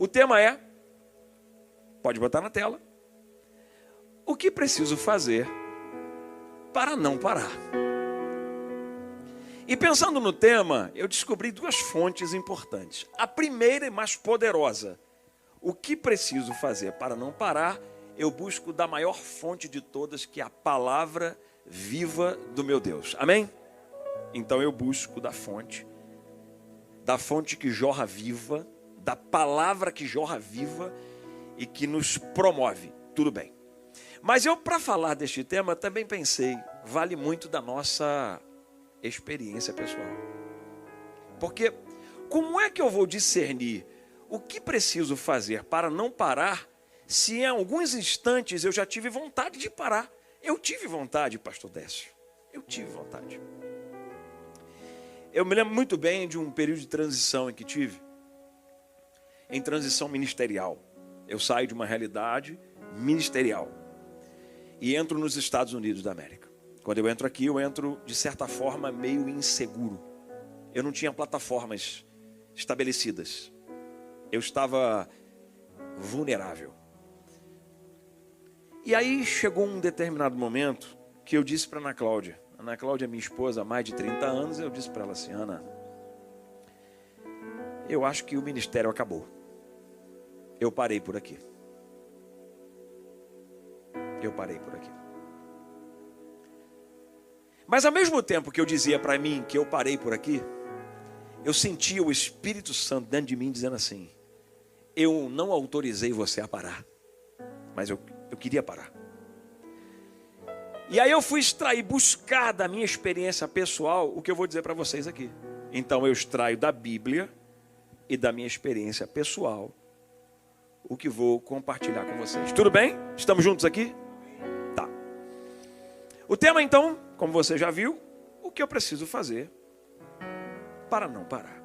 O tema é, pode botar na tela, o que preciso fazer para não parar? E pensando no tema, eu descobri duas fontes importantes. A primeira e mais poderosa. O que preciso fazer para não parar? Eu busco da maior fonte de todas, que é a palavra viva do meu Deus. Amém? Então eu busco da fonte que jorra viva, da palavra que jorra viva e que nos promove. Tudo bem. Mas eu, para falar deste tema, também pensei, vale muito da nossa experiência pessoal. Porque como é que eu vou discernir o que preciso fazer para não parar, se em alguns instantes eu já tive vontade de parar? Eu tive vontade, pastor Décio. Eu tive vontade. Eu me lembro muito bem de um período de transição em que tive, em transição ministerial. Eu saio de uma realidade ministerial e entro nos Estados Unidos da América. Quando eu entro aqui, eu entro, de certa forma, meio inseguro. Eu não tinha plataformas estabelecidas. Eu estava vulnerável. E aí chegou um determinado momento que eu disse para Ana Cláudia. Ana Cláudia é minha esposa há mais de 30 anos. Eu disse para ela assim, Ana, eu acho que o ministério acabou. Eu parei por aqui. Eu parei por aqui. Mas ao mesmo tempo que eu dizia para mim que eu parei por aqui, eu sentia o Espírito Santo dentro de mim dizendo assim, eu não autorizei você a parar, mas eu queria parar. E aí eu fui extrair, buscar da minha experiência pessoal o que eu vou dizer para vocês aqui. Então eu extraio da Bíblia e da minha experiência pessoal o que vou compartilhar com vocês. Tudo bem? Estamos juntos aqui? Tá. O tema então, como você já viu, o que eu preciso fazer para não parar.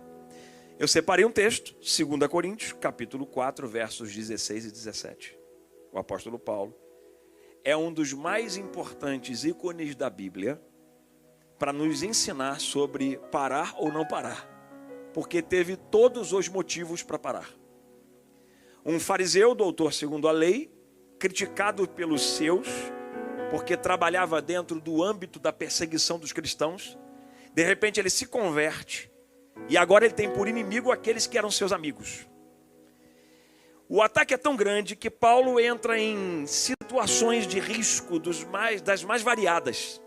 Eu separei um texto, 2 Coríntios, capítulo 4, versos 16 e 17. O apóstolo Paulo é um dos mais importantes ícones da Bíblia para nos ensinar sobre parar ou não parar, porque teve todos os motivos para parar. Um fariseu, doutor segundo a lei, criticado pelos seus, porque trabalhava dentro do âmbito da perseguição dos cristãos, de repente ele se converte, e agora ele tem por inimigo aqueles que eram seus amigos. O ataque é tão grande que Paulo entra em situações de risco das mais variadas.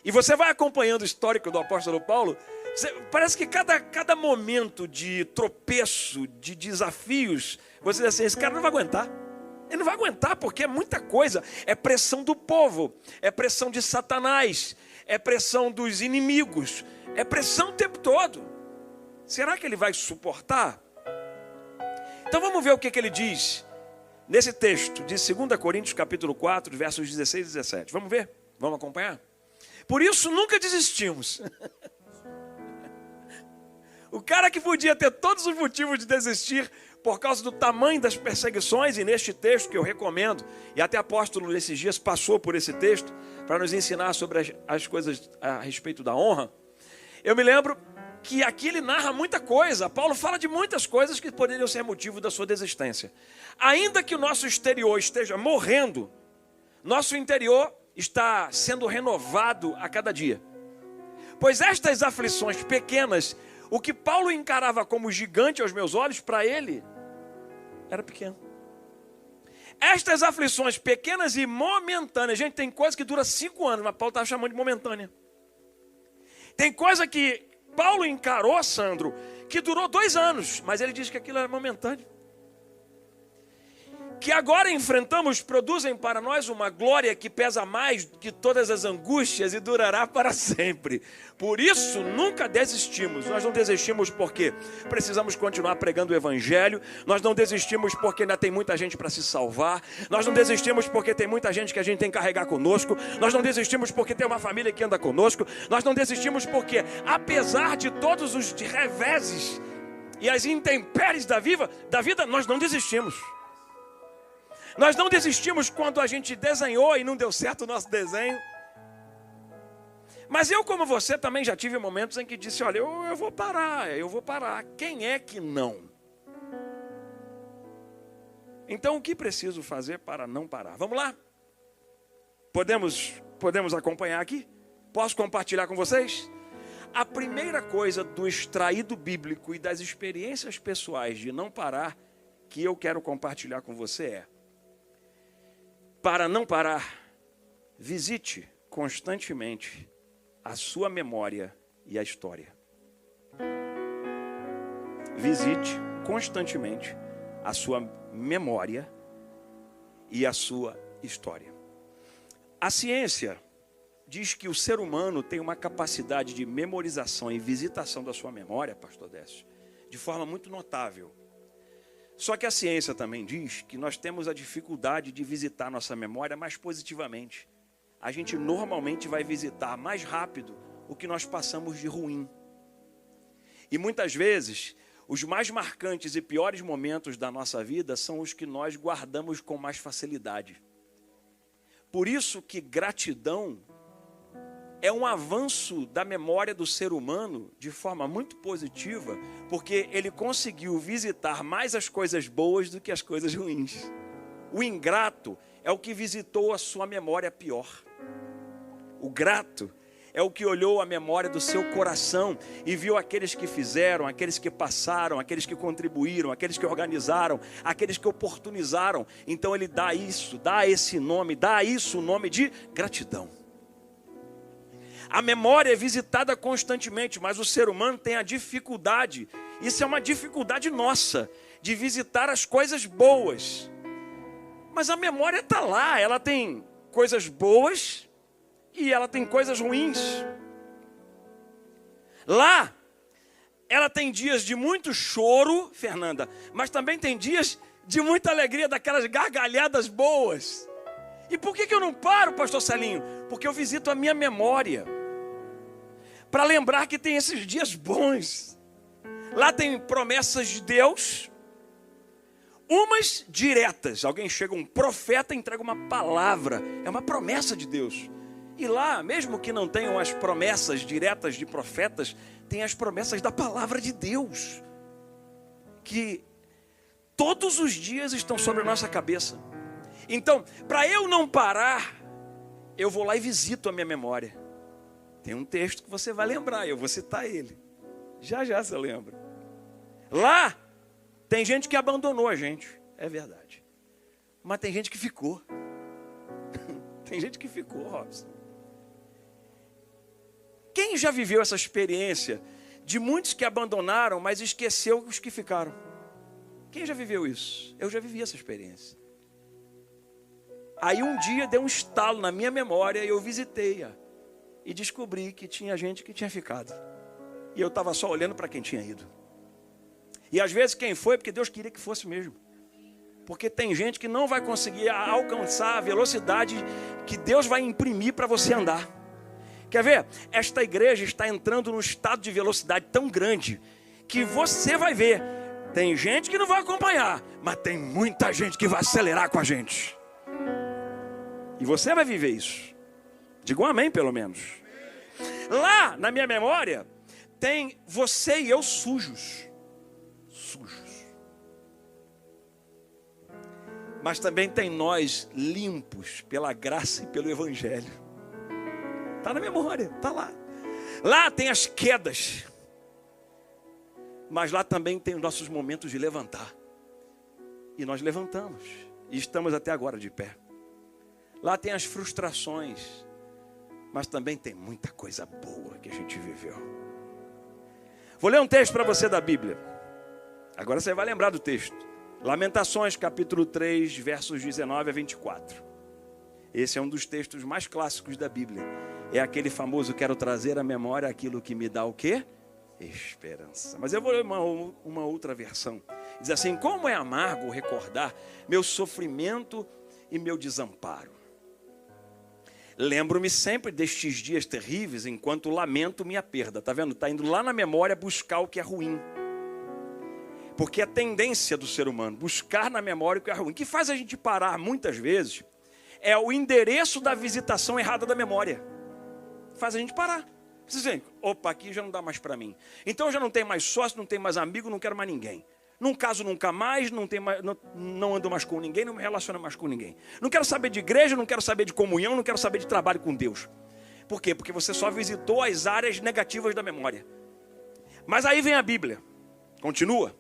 E você vai acompanhando o histórico do apóstolo Paulo, parece que cada momento de tropeço, de desafios, você diz assim, esse cara não vai aguentar. Ele não vai aguentar porque é muita coisa. É pressão do povo, é pressão de Satanás, é pressão dos inimigos, é pressão o tempo todo. Será que ele vai suportar? Então vamos ver o que ele diz nesse texto de 2 Coríntios capítulo 4, versos 16 e 17. Vamos ver? Vamos acompanhar? Por isso nunca desistimos. O cara que podia ter todos os motivos de desistir por causa do tamanho das perseguições, e neste texto que eu recomendo, e até apóstolo nesses dias passou por esse texto, para nos ensinar sobre as coisas a respeito da honra, eu me lembro que aqui ele narra muita coisa. Paulo fala de muitas coisas que poderiam ser motivo da sua desistência. Ainda que o nosso exterior esteja morrendo, nosso interior está sendo renovado a cada dia. Pois estas aflições pequenas, o que Paulo encarava como gigante aos meus olhos, para ele, era pequeno. Estas aflições pequenas e momentâneas, gente, tem coisa que dura 5 anos, mas Paulo está chamando de momentânea. Tem coisa que Paulo encarou, Sandro, que durou 2 anos, mas ele diz que aquilo era momentâneo. Que agora enfrentamos, produzem para nós uma glória que pesa mais do que todas as angústias e durará para sempre. Por isso, nunca desistimos. Nós não desistimos porque precisamos continuar pregando o Evangelho. Nós não desistimos porque ainda tem muita gente para se salvar. Nós não desistimos porque tem muita gente que a gente tem que carregar conosco. Nós não desistimos porque tem uma família que anda conosco. Nós não desistimos porque, apesar de todos os reveses e as intempéries da vida, nós não desistimos. Nós não desistimos quando a gente desenhou e não deu certo o nosso desenho. Mas eu, como você, também já tive momentos em que disse, olha, eu vou parar. Quem é que não? Então, o que preciso fazer para não parar? Vamos lá? Podemos acompanhar aqui? Posso compartilhar com vocês? A primeira coisa do extraído bíblico e das experiências pessoais de não parar, que eu quero compartilhar com você é: para não parar, visite constantemente a sua memória e a história. Visite constantemente a sua memória e a sua história. A ciência diz que o ser humano tem uma capacidade de memorização e visitação da sua memória, pastor Décio, de forma muito notável. Só que a ciência também diz que nós temos a dificuldade de visitar nossa memória mais positivamente. A gente normalmente vai visitar mais rápido o que nós passamos de ruim. E muitas vezes, os mais marcantes e piores momentos da nossa vida são os que nós guardamos com mais facilidade. Por isso que gratidão é um avanço da memória do ser humano de forma muito positiva, porque ele conseguiu visitar mais as coisas boas do que as coisas ruins. O ingrato é o que visitou a sua memória pior. O grato é o que olhou a memória do seu coração e viu aqueles que fizeram, aqueles que passaram, aqueles que contribuíram, aqueles que organizaram, aqueles que oportunizaram. Então ele dá isso, dá esse nome, dá isso o nome de gratidão. A memória é visitada constantemente, mas o ser humano tem a dificuldade, isso é uma dificuldade nossa, de visitar as coisas boas. Mas a memória está lá, ela tem coisas boas e ela tem coisas ruins. Lá, ela tem dias de muito choro, Fernanda, mas também tem dias de muita alegria, daquelas gargalhadas boas. E por que eu não paro, pastor Celinho? Porque eu visito a minha memória, para lembrar que tem esses dias bons. Lá tem promessas de Deus, umas diretas. Alguém chega, um profeta, entrega uma palavra, é uma promessa de Deus. E lá, mesmo que não tenham as promessas diretas de profetas, tem as promessas da palavra de Deus, que todos os dias estão sobre a nossa cabeça. Então, para eu não parar, eu vou lá e visito a minha memória. Tem um texto que você vai lembrar, eu vou citar ele. Já você lembra. Lá, tem gente que abandonou a gente, é verdade. Mas tem gente que ficou. Tem gente que ficou, Robson. Quem já viveu essa experiência de muitos que abandonaram, mas esqueceu os que ficaram? Quem já viveu isso? Eu já vivi essa experiência. Aí um dia deu um estalo na minha memória e eu visitei-a. E descobri que tinha gente que tinha ficado. E eu estava só olhando para quem tinha ido. E às vezes quem foi, porque Deus queria que fosse mesmo. Porque tem gente que não vai conseguir alcançar a velocidade que Deus vai imprimir para você andar. Quer ver? Esta igreja está entrando num estado de velocidade tão grande que você vai ver. Tem gente que não vai acompanhar, mas tem muita gente que vai acelerar com a gente. E você vai viver isso. Diga um amém, pelo menos. Lá, na minha memória, tem você e eu sujos. Sujos. Mas também tem nós limpos pela graça e pelo evangelho. Está na memória, está lá. Lá tem as quedas. Mas lá também tem os nossos momentos de levantar. E nós levantamos. E estamos até agora de pé. Lá tem as frustrações. Mas também tem muita coisa boa que a gente viveu. Vou ler um texto para você da Bíblia. Agora você vai lembrar do texto. Lamentações, capítulo 3, versos 19 a 24. Esse é um dos textos mais clássicos da Bíblia. É aquele famoso: quero trazer à memória aquilo que me dá o quê? Esperança. Mas eu vou ler uma outra versão. Diz assim: como é amargo recordar meu sofrimento e meu desamparo. Lembro-me sempre destes dias terríveis enquanto lamento minha perda. Está vendo? Está indo lá na memória buscar o que é ruim. Porque é a tendência do ser humano, buscar na memória o que é ruim. O que faz a gente parar muitas vezes é o endereço da visitação errada da memória. Faz a gente parar. Você diz, opa, aqui já não dá mais para mim. Então eu já não tenho mais sócio, não tenho mais amigo, não quero mais ninguém. Não caso nunca mais, não ando mais com ninguém, não me relaciono mais com ninguém. Não quero saber de igreja, não quero saber de comunhão, não quero saber de trabalho com Deus. Por quê? Porque você só visitou as áreas negativas da memória. Mas aí vem a Bíblia. Continua.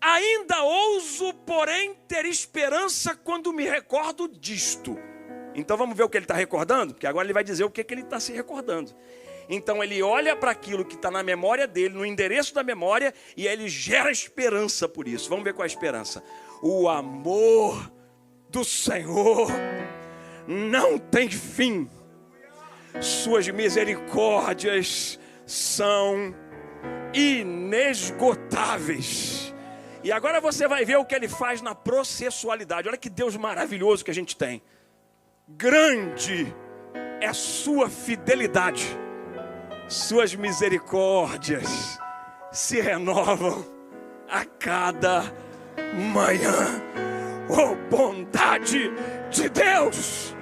Ainda ouso, porém, ter esperança quando me recordo disto. Então vamos ver o que ele está recordando? Porque agora ele vai dizer o que ele está se recordando. Então ele olha para aquilo que está na memória dele, no endereço da memória, e ele gera esperança por isso. Vamos ver qual é a esperança. O amor do Senhor não tem fim. Suas misericórdias são inesgotáveis. E agora você vai ver o que ele faz na processualidade. Olha que Deus maravilhoso que a gente tem. Grande é a sua fidelidade. Suas misericórdias se renovam a cada manhã. Oh, bondade de Deus!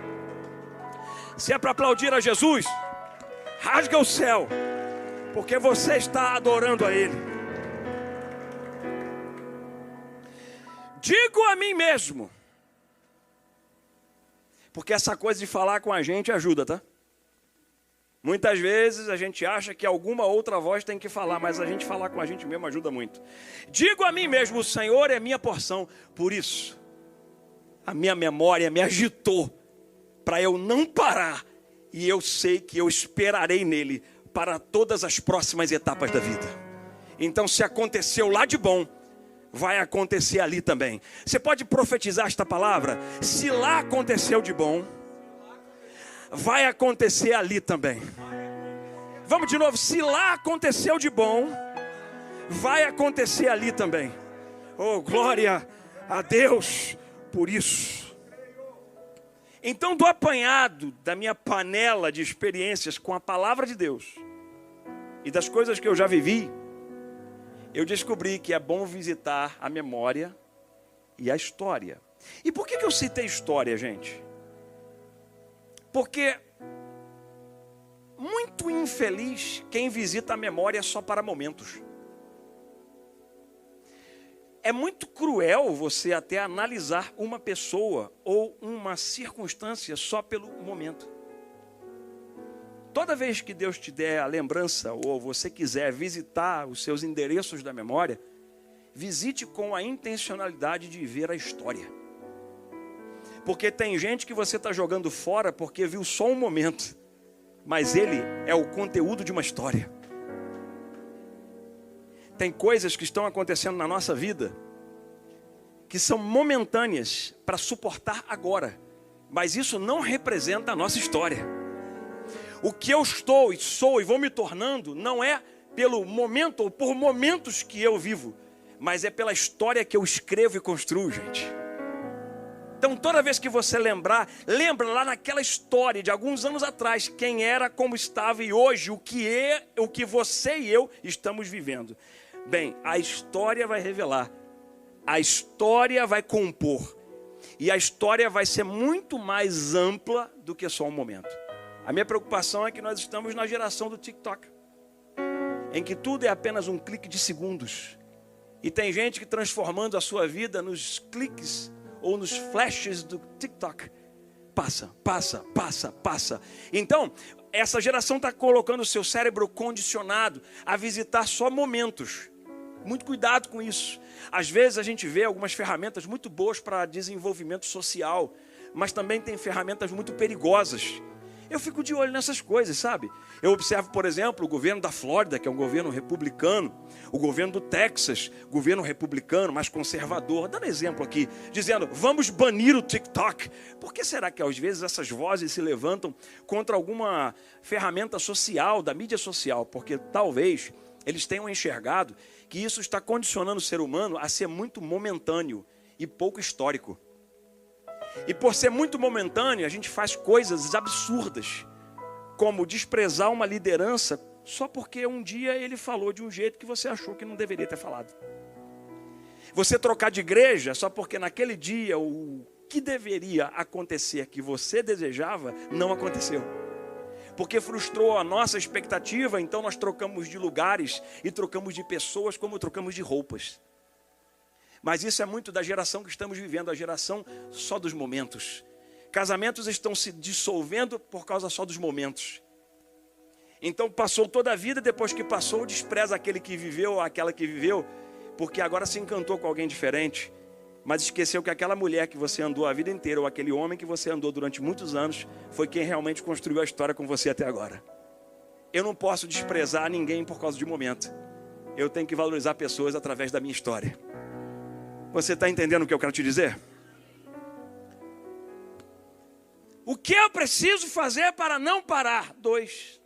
Se é para aplaudir a Jesus, rasga o céu, porque você está adorando a Ele. Digo a mim mesmo, porque essa coisa de falar com a gente ajuda, tá? Muitas vezes a gente acha que alguma outra voz tem que falar, mas a gente falar com a gente mesmo ajuda muito. Digo a mim mesmo, o Senhor é minha porção. Por isso, a minha memória me agitou para eu não parar. E eu sei que eu esperarei nele para todas as próximas etapas da vida. Então, se aconteceu lá de bom, vai acontecer ali também. Você pode profetizar esta palavra? Se lá aconteceu de bom, vai acontecer ali também. Vamos de novo. Se lá aconteceu de bom, vai acontecer ali também. Oh, glória a Deus por isso. Então, do apanhado da minha panela de experiências com a palavra de Deus e das coisas que eu já vivi, eu descobri que é bom visitar a memória e a história. E por que eu citei história, gente? Porque muito infeliz quem visita a memória só para momentos. É muito cruel você até analisar uma pessoa ou uma circunstância só pelo momento. Toda vez que Deus te der a lembrança ou você quiser visitar os seus endereços da memória, visite com a intencionalidade de ver a história. Porque tem gente que você está jogando fora porque viu só um momento, mas ele é o conteúdo de uma história. Tem coisas que estão acontecendo na nossa vida que são momentâneas para suportar agora, mas isso não representa a nossa história. O que eu estou e sou e vou me tornando não é pelo momento ou por momentos que eu vivo, mas é pela história que eu escrevo e construo, gente. Então toda vez que você lembra lá naquela história de alguns anos atrás, quem era, como estava e hoje o que você e eu estamos vivendo. Bem, a história vai revelar, a história vai compor e a história vai ser muito mais ampla do que só um momento. A minha preocupação é que nós estamos na geração do TikTok, em que tudo é apenas um clique de segundos. E tem gente que transformando a sua vida nos cliques ou nos flashes do TikTok. Passa. Então, essa geração está colocando o seu cérebro condicionado a visitar só momentos. Muito cuidado com isso. Às vezes a gente vê algumas ferramentas muito boas para desenvolvimento social, mas também tem ferramentas muito perigosas. Eu fico de olho nessas coisas, sabe? Eu observo, por exemplo, o governo da Flórida, que é um governo republicano, o governo do Texas, governo republicano, mais conservador, dando exemplo aqui, dizendo, vamos banir o TikTok. Por que será que às vezes essas vozes se levantam contra alguma ferramenta social, da mídia social? Porque talvez eles tenham enxergado que isso está condicionando o ser humano a ser muito momentâneo e pouco histórico. E por ser muito momentâneo, a gente faz coisas absurdas, como desprezar uma liderança só porque um dia ele falou de um jeito que você achou que não deveria ter falado. Você trocar de igreja só porque naquele dia o que deveria acontecer, que você desejava, não aconteceu. Porque frustrou a nossa expectativa, então nós trocamos de lugares e trocamos de pessoas como trocamos de roupas. Mas isso é muito da geração que estamos vivendo, a geração só dos momentos. Casamentos estão se dissolvendo por causa só dos momentos. Então passou toda a vida, depois que passou, despreza aquele que viveu ou aquela que viveu, porque agora se encantou com alguém diferente, mas esqueceu que aquela mulher que você andou a vida inteira, ou aquele homem que você andou durante muitos anos, foi quem realmente construiu a história com você até agora. Eu não posso desprezar ninguém por causa de momento. Eu tenho que valorizar pessoas através da minha história. Você está entendendo o que eu quero te dizer? O que eu preciso fazer para não parar? 2.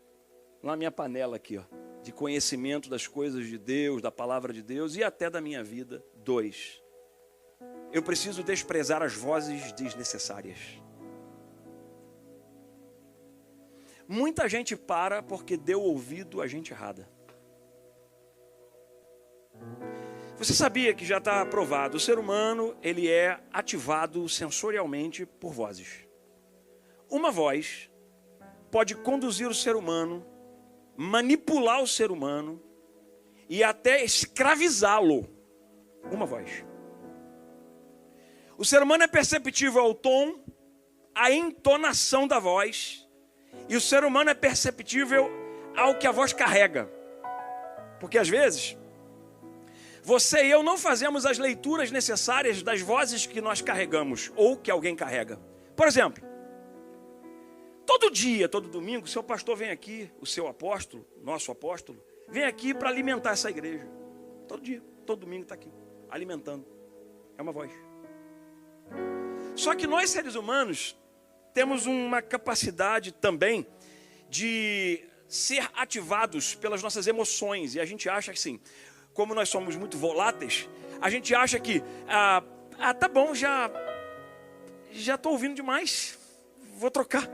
Na minha panela aqui, ó, de conhecimento das coisas de Deus, da palavra de Deus e até da minha vida. 2. Eu preciso desprezar as vozes desnecessárias. Muita gente para porque deu ouvido à gente errada. Você sabia que já está provado, o ser humano ele é ativado sensorialmente por vozes. Uma voz pode conduzir o ser humano, manipular o ser humano e até escravizá-lo. Uma voz. O ser humano é perceptível ao tom, à entonação da voz, e o ser humano é perceptível ao que a voz carrega. Porque às vezes você e eu não fazemos as leituras necessárias das vozes que nós carregamos ou que alguém carrega. Por exemplo, todo dia, todo domingo, o seu pastor vem aqui, o seu apóstolo, nosso apóstolo, vem aqui para alimentar essa igreja. Todo dia, todo domingo está aqui, alimentando. É uma voz. Só que nós, seres humanos, temos uma capacidade também de ser ativados pelas nossas emoções. E a gente acha que, assim, como nós somos muito voláteis, a gente acha que, tá bom, já estou ouvindo demais, vou trocar.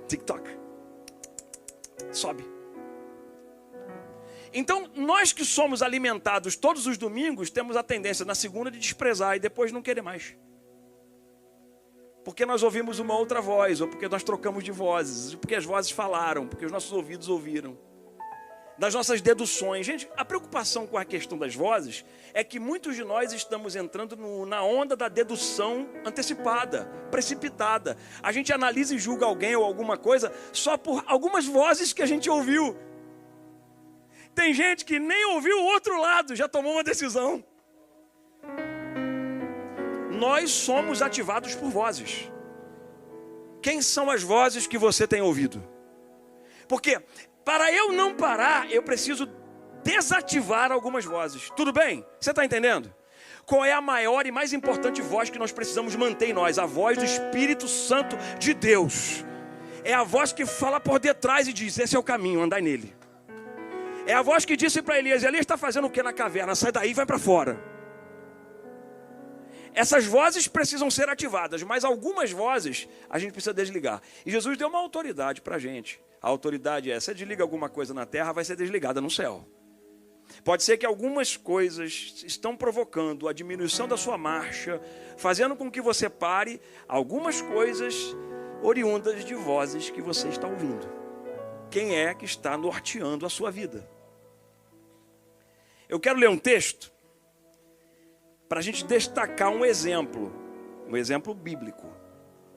TikTok. Sobe. Então, nós que somos alimentados todos os domingos, temos a tendência na segunda de desprezar e depois não querer mais. Porque nós ouvimos uma outra voz, ou porque nós trocamos de vozes, porque as vozes falaram, porque os nossos ouvidos ouviram. Das nossas deduções. Gente, a preocupação com a questão das vozes é que muitos de nós estamos entrando na onda da dedução antecipada, precipitada. A gente analisa e julga alguém ou alguma coisa só por algumas vozes que a gente ouviu. Tem gente que nem ouviu o outro lado, já tomou uma decisão. Nós somos ativados por vozes. Quem são as vozes que você tem ouvido? Porque para eu não parar, eu preciso desativar algumas vozes. Tudo bem? Você está entendendo? Qual é a maior e mais importante voz que nós precisamos manter em nós? A voz do Espírito Santo de Deus. É a voz que fala por detrás e diz, esse é o caminho, andai nele. É a voz que disse para Elias, Elias está fazendo o que na caverna? Sai daí e vai para fora. Essas vozes precisam ser ativadas, mas algumas vozes a gente precisa desligar. E Jesus deu uma autoridade para a gente. A autoridade é, se desliga alguma coisa na terra, vai ser desligada no céu. Pode ser que algumas coisas estão provocando a diminuição da sua marcha, fazendo com que você pare algumas coisas oriundas de vozes que você está ouvindo. Quem é que está norteando a sua vida? Eu quero ler um texto para a gente destacar um exemplo bíblico.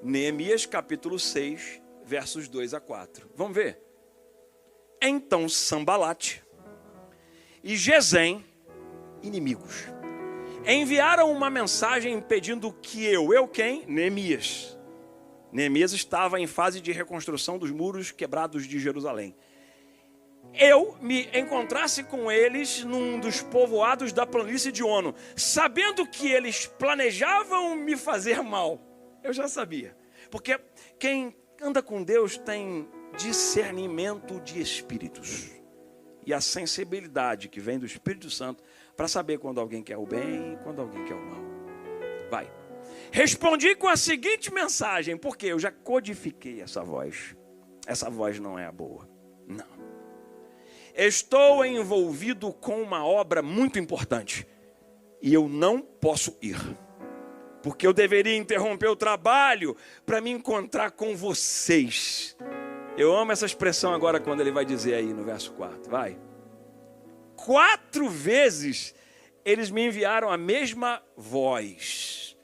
Neemias capítulo 6, versos 2 a 4. Vamos ver? Então Sambalate e Gesem, inimigos, enviaram uma mensagem pedindo que eu quem? Neemias. Neemias estava em fase de reconstrução dos muros quebrados de Jerusalém. Eu me encontrasse com eles num dos povoados da planície de Ono, sabendo que eles planejavam me fazer mal. Eu já sabia, porque quem anda com Deus tem discernimento de espíritos e a sensibilidade que vem do Espírito Santo para saber quando alguém quer o bem e quando alguém quer o mal. Vai. Respondi com a seguinte mensagem, porque eu já codifiquei essa voz. Essa voz não é a boa. Não. Estou envolvido com uma obra muito importante e eu não posso ir, porque eu deveria interromper o trabalho para me encontrar com vocês. Eu amo essa expressão agora quando ele vai dizer aí no verso 4. Vai. 4 vezes eles me enviaram a mesma voz.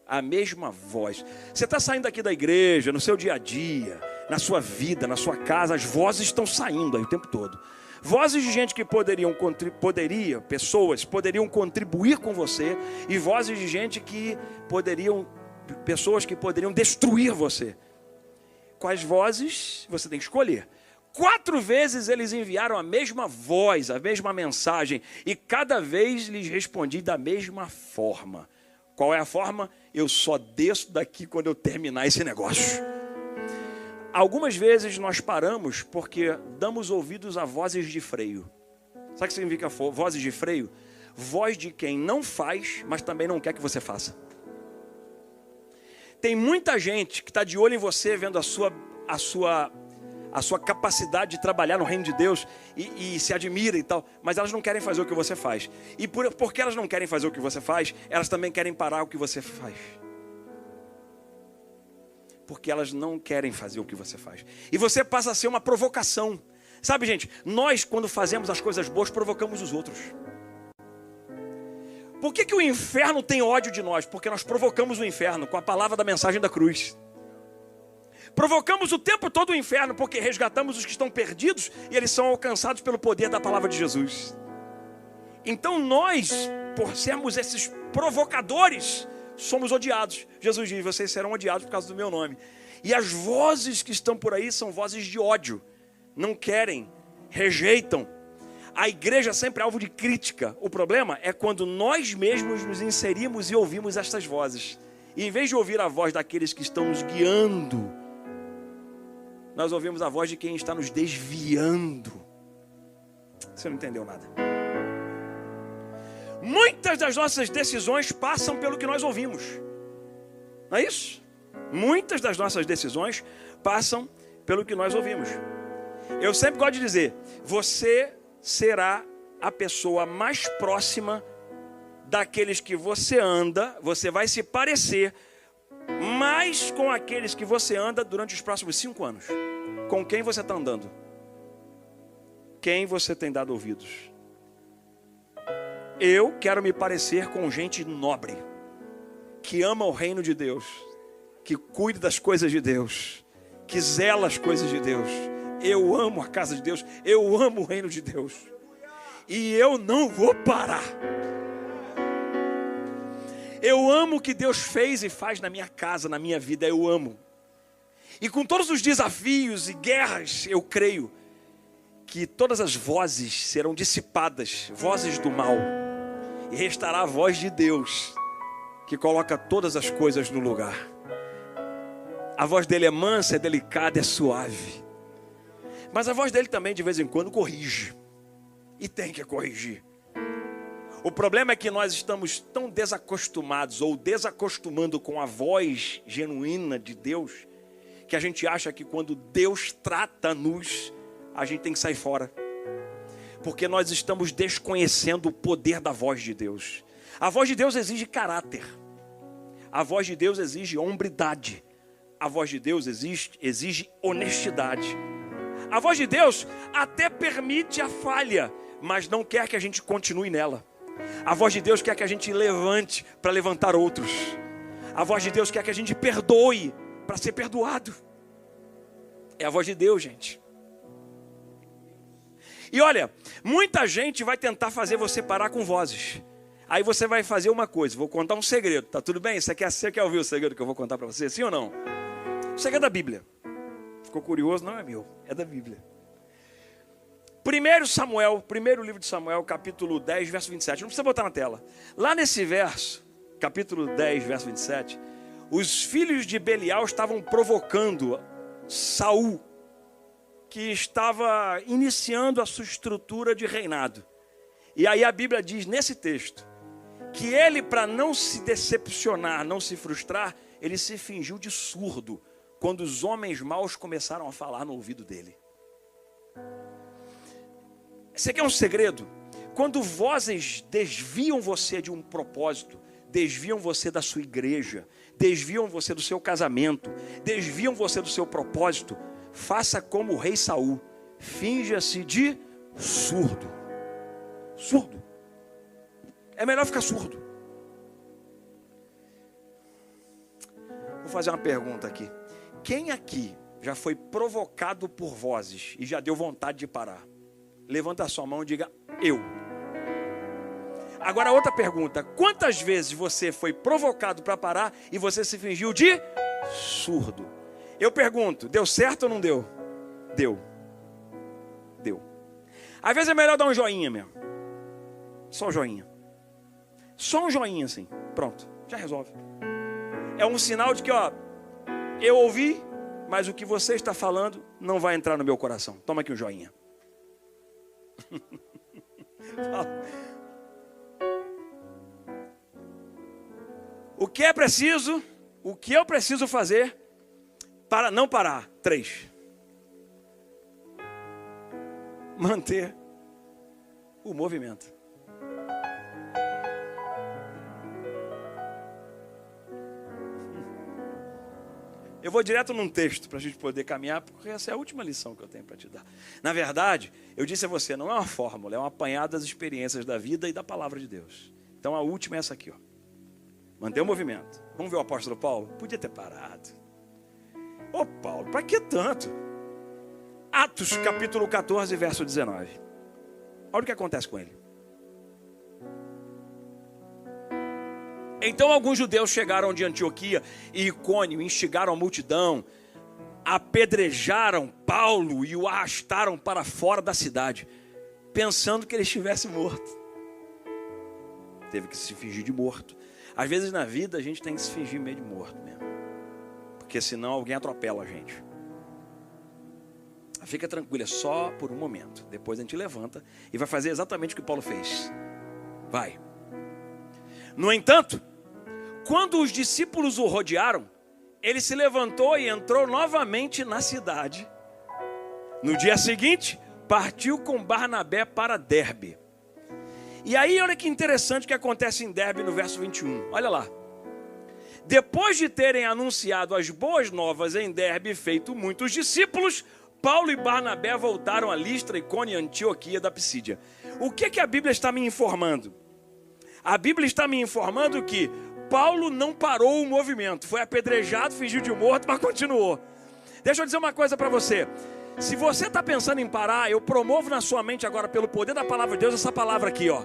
A mesma voz. Você está saindo aqui da igreja, no seu dia a dia, na sua vida, na sua casa, as vozes estão saindo aí o tempo todo. Vozes de gente que pessoas poderiam contribuir com você, e vozes de gente que pessoas que poderiam destruir você. Quais vozes? Você tem que escolher. 4 vezes eles enviaram a mesma voz, a mesma mensagem, e cada vez lhes respondi da mesma forma. Qual é a forma? Eu só desço daqui quando eu terminar esse negócio. Algumas vezes nós paramos porque damos ouvidos a vozes de freio. Sabe o que significa vozes de freio? Voz de quem não faz, mas também não quer que você faça. Tem muita gente que está de olho em você, vendo a sua capacidade de trabalhar no reino de Deus e se admira e tal, mas elas não querem fazer o que você faz. E porque elas não querem fazer o que você faz, elas também querem parar o que você faz. Porque elas não querem fazer o que você faz. E você passa a ser uma provocação. Sabe, gente, nós quando fazemos as coisas boas, provocamos os outros. Por que o inferno tem ódio de nós? Porque nós provocamos o inferno com a palavra da mensagem da cruz. Provocamos o tempo todo o inferno porque resgatamos os que estão perdidos e eles são alcançados pelo poder da palavra de Jesus. Então nós, por sermos esses provocadores, somos odiados. Jesus diz, vocês serão odiados por causa do meu nome. E as vozes que estão por aí são vozes de ódio. Não querem, rejeitam. A igreja sempre é alvo de crítica. O problema é quando nós mesmos nos inserimos e ouvimos estas vozes. E em vez de ouvir a voz daqueles que estão nos guiando, nós ouvimos a voz de quem está nos desviando. Você não entendeu nada. Muitas das nossas decisões passam pelo que nós ouvimos. Não é isso? Muitas das nossas decisões passam pelo que nós ouvimos. Eu sempre gosto de dizer, você será a pessoa mais próxima daqueles que você anda, você vai se parecer mais com aqueles que você anda durante os próximos 5 anos. Com quem você está andando? Quem você tem dado ouvidos? Eu quero me parecer com gente nobre, que ama o reino de Deus, que cuida das coisas de Deus, que zela as coisas de Deus. Eu amo a casa de Deus, eu amo o reino de Deus. E eu não vou parar. Eu amo o que Deus fez e faz na minha casa, na minha vida, eu amo. E com todos os desafios e guerras, eu creio que todas as vozes serão dissipadas, vozes do mal. E restará a voz de Deus, que coloca todas as coisas no lugar. A voz dele é mansa, é delicada, é suave. Mas a voz dele também de vez em quando corrige. E tem que corrigir. O problema é que nós estamos tão desacostumados ou desacostumando com a voz genuína de Deus, que a gente acha que quando Deus trata-nos, a gente tem que sair fora. Porque nós estamos desconhecendo o poder da voz de Deus. A voz de Deus exige caráter. A voz de Deus exige hombridade. A voz de Deus exige honestidade. A voz de Deus até permite a falha, mas não quer que a gente continue nela. A voz de Deus quer que a gente levante para levantar outros. A voz de Deus quer que a gente perdoe para ser perdoado. É a voz de Deus, gente. E olha, muita gente vai tentar fazer você parar com vozes. Aí você vai fazer uma coisa, vou contar um segredo, tá tudo bem? Você quer ouvir o segredo que eu vou contar para você, sim ou não? O segredo é da Bíblia. Ficou curioso? Não é meu, é da Bíblia. 1 Samuel, primeiro livro de Samuel, capítulo 10, verso 27. Não precisa botar na tela. Lá nesse verso, capítulo 10, verso 27, os filhos de Belial estavam provocando Saul, que estava iniciando a sua estrutura de reinado. E aí a Bíblia diz nesse texto, que ele, para não se decepcionar, não se frustrar, ele se fingiu de surdo, quando os homens maus começaram a falar no ouvido dele. Você quer um segredo? Quando vozes desviam você de um propósito, desviam você da sua igreja, desviam você do seu casamento, desviam você do seu propósito, faça como o rei Saul, finja-se de surdo. Surdo. É melhor ficar surdo. Vou fazer uma pergunta aqui. Quem aqui já foi provocado por vozes e já deu vontade de parar? Levanta a sua mão e diga, eu. Agora outra pergunta. Quantas vezes você foi provocado para parar e você se fingiu de surdo? Eu pergunto, deu certo ou não deu? Deu. Deu. Às vezes é melhor dar um joinha mesmo. Só um joinha. Só um joinha assim. Pronto, já resolve. É um sinal de que, ó, eu ouvi, mas o que você está falando não vai entrar no meu coração. Toma aqui um joinha. O que é preciso, o que eu preciso fazer para não parar? 3. Manter o movimento. Eu vou direto num texto para a gente poder caminhar, porque essa é a última lição que eu tenho para te dar. Na verdade, eu disse a você, não é uma fórmula, é um apanhado das experiências da vida e da palavra de Deus. Então a última é essa aqui, ó. Manter o movimento. Vamos ver o apóstolo Paulo? Podia ter parado. Ô Paulo, para que tanto? Atos capítulo 14, verso 19. Olha o que acontece com ele. Então alguns judeus chegaram de Antioquia e Icônio, instigaram a multidão, apedrejaram Paulo e o arrastaram para fora da cidade, pensando que ele estivesse morto. Teve que se fingir de morto. Às vezes na vida a gente tem que se fingir meio de morto mesmo, porque senão alguém atropela a gente. Fica tranquilo, é só por um momento. Depois a gente levanta e vai fazer exatamente o que Paulo fez. Vai. No entanto, quando os discípulos o rodearam, ele se levantou e entrou novamente na cidade. No dia seguinte, partiu com Barnabé para Derbe. E aí, olha que interessante o que acontece em Derbe no verso 21. Olha lá. Depois de terem anunciado as boas novas em Derbe e feito muitos discípulos, Paulo e Barnabé voltaram a Listra, Icônio e Antioquia da Pisídia. O que a Bíblia está me informando? A Bíblia está me informando que Paulo não parou o movimento. Foi apedrejado, fingiu de morto, mas continuou. Deixa eu dizer uma coisa para você. Se você está pensando em parar, eu promovo na sua mente agora, pelo poder da palavra de Deus, essa palavra aqui, ó.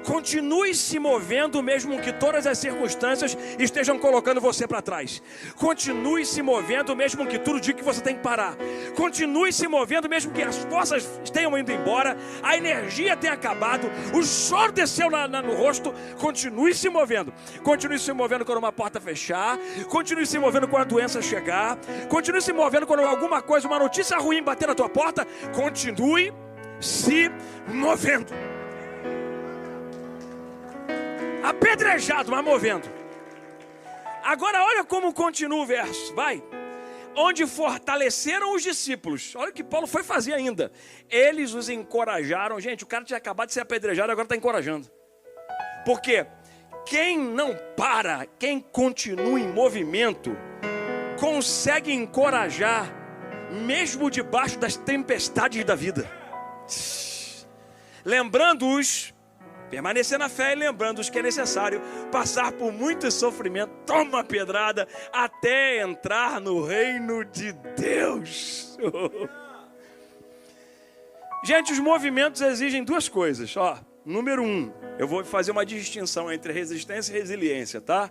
Continue se movendo, mesmo que todas as circunstâncias estejam colocando você para trás. Continue se movendo, mesmo que tudo diga que você tem que parar. Continue se movendo, mesmo que as forças tenham ido embora, a energia tenha acabado, o choro desceu no rosto. Continue se movendo. Continue se movendo quando uma porta fechar. Continue se movendo quando a doença chegar. Continue se movendo quando alguma coisa, uma notícia ruim bater na tua porta. Continue se movendo. Apedrejado, mas movendo. Agora olha como continua o verso, vai. Onde fortaleceram os discípulos. Olha o que Paulo foi fazer ainda. Eles os encorajaram. Gente, o cara tinha acabado de ser apedrejado, agora está encorajando. Porque quem não para, quem continua em movimento, consegue encorajar, mesmo debaixo das tempestades da vida. Lembrando-os, permanecer na fé e lembrando-os que é necessário passar por muito sofrimento, toma pedrada, até entrar no reino de Deus. Gente, os movimentos exigem duas coisas. Ó, número 1, eu vou fazer uma distinção entre resistência e resiliência, tá?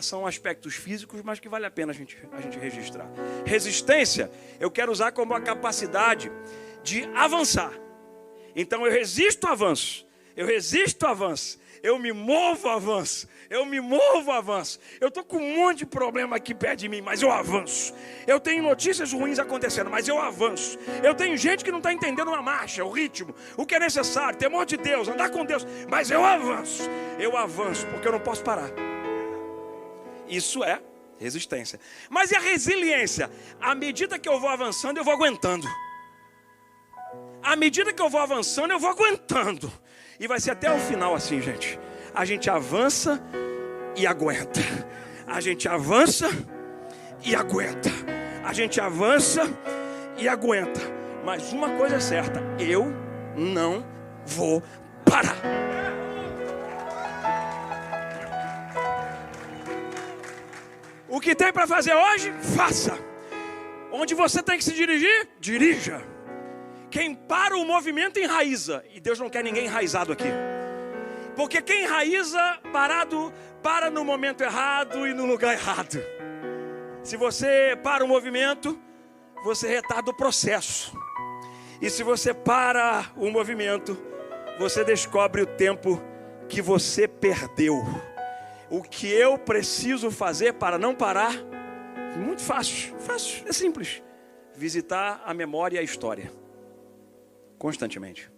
São aspectos físicos, mas que vale a pena a gente registrar. Resistência, eu quero usar como a capacidade de avançar. Então eu resisto ao avanço, eu me movo ao avanço, eu estou com um monte de problema aqui perto de mim, mas eu avanço. Eu tenho notícias ruins acontecendo, mas eu avanço. Eu tenho gente que não está entendendo uma marcha, o ritmo, o que é necessário, temor de Deus, andar com Deus, mas eu avanço, porque eu não posso parar. Isso é resistência. Mas e a resiliência? À medida que eu vou avançando, eu vou aguentando. À medida que eu vou avançando, eu vou aguentando. E vai ser até o final assim, gente. A gente avança e aguenta. A gente avança e aguenta. A gente avança e aguenta. Mas uma coisa é certa, eu não vou parar. O que tem para fazer hoje, faça. Onde você tem que se dirigir, dirija. Quem para o movimento enraiza. E Deus não quer ninguém enraizado aqui. Porque quem enraiza parado, para no momento errado e no lugar errado. Se você para o movimento, você retarda o processo. E se você para o movimento, você descobre o tempo que você perdeu. O que eu preciso fazer para não parar? Muito fácil, é simples. Visitar a memória e a história. Constantemente.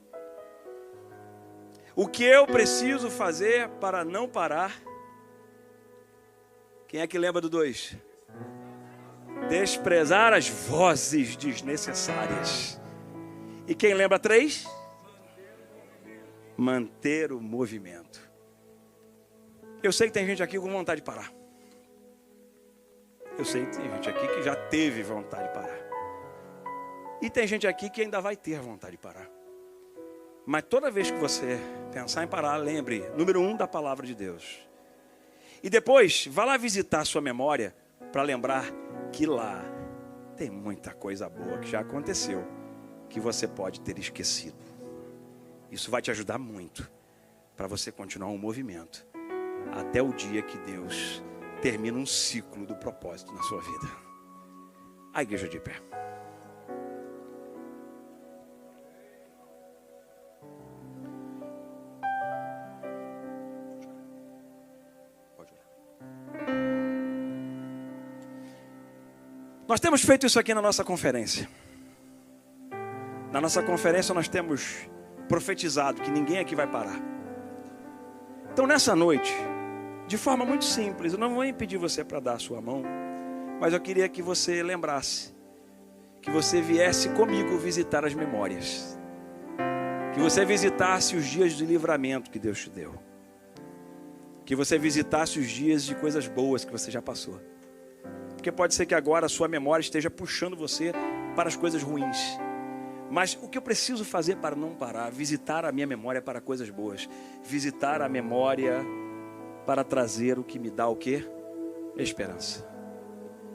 O que eu preciso fazer para não parar? Quem é que lembra do 2? Desprezar as vozes desnecessárias. E quem lembra 3? Manter o movimento. Eu sei que tem gente aqui com vontade de parar. Eu sei que tem gente aqui que já teve vontade de parar. E tem gente aqui que ainda vai ter vontade de parar. Mas toda vez que você pensar em parar, lembre, número 1, da palavra de Deus. E depois, vá lá visitar a sua memória para lembrar que lá tem muita coisa boa que já aconteceu, que você pode ter esquecido. Isso vai te ajudar muito para você continuar um movimento até o dia que Deus termina um ciclo do propósito na sua vida. A igreja de pé. Nós temos feito isso aqui na nossa conferência. Na nossa conferência nós temos profetizado que ninguém aqui vai parar. Então nessa noite, de forma muito simples, eu não vou impedir você para dar a sua mão, mas eu queria que você lembrasse, que você viesse comigo visitar as memórias, que você visitasse os dias de livramento que Deus te deu, que você visitasse os dias de coisas boas que você já passou. Porque pode ser que agora a sua memória esteja puxando você para as coisas ruins. Mas o que eu preciso fazer para não parar? Visitar a minha memória para coisas boas. Visitar a memória para trazer o que me dá o quê? Esperança.